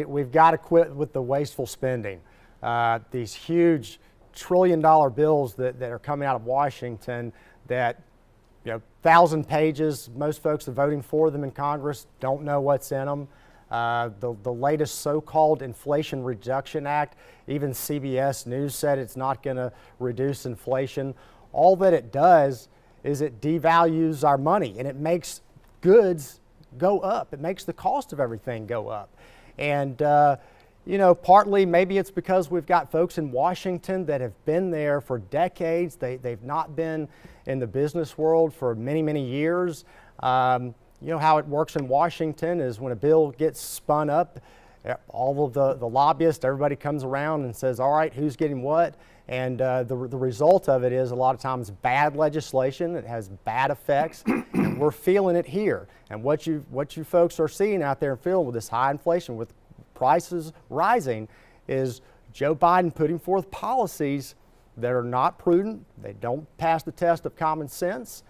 We've got to quit with the wasteful spending. These huge trillion-dollar bills that are coming out of Washington that, 1,000 pages, most folks are voting for them in Congress don't know what's in them. The latest so-called Inflation Reduction Act, even CBS News said it's not going to reduce inflation. All that it does is it devalues our money and it makes goods go up. It makes the cost of everything go up. And, partly maybe it's because we've got folks in Washington that have been there for decades. They've not been in the business world for many, many years. How it works in Washington is when a bill gets spun up, all of the lobbyists, everybody comes around and says, all right, who's getting what? And the result of it is a lot of times bad legislation. It has bad effects, and we're feeling it here. And what you folks are seeing out there and feeling with this high inflation, with prices rising, is Joe Biden putting forth policies that are not prudent. They don't pass the test of common sense.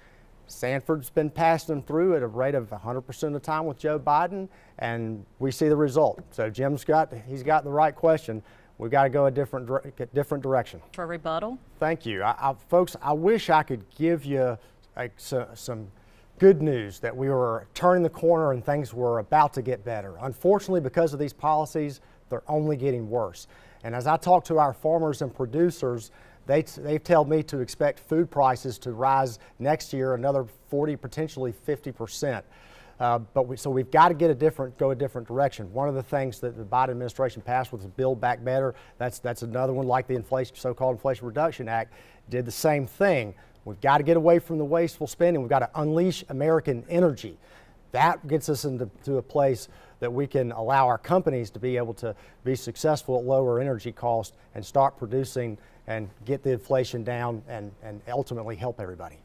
Sanford's been passing them through at a rate of 100% of the time with Joe Biden, and we see the result. So Jim's got the right question. We've got to go a different direction. For rebuttal? Thank you. Folks, I wish I could give you some good news that we were turning the corner and things were about to get better. Unfortunately, because of these policies, they're only getting worse. And as I talk to our farmers and producers, they've told me to expect food prices to rise next year another 40, potentially 50%. So we've got to go a different direction. One of the things that the Biden administration passed was Build Back Better. That's another one, like the so-called Inflation Reduction Act, did the same thing. We've got to get away from the wasteful spending. We've got to unleash American energy. That gets us into a place that we can allow our companies to be able to be successful at lower energy costs and start producing and get the inflation down and ultimately help everybody.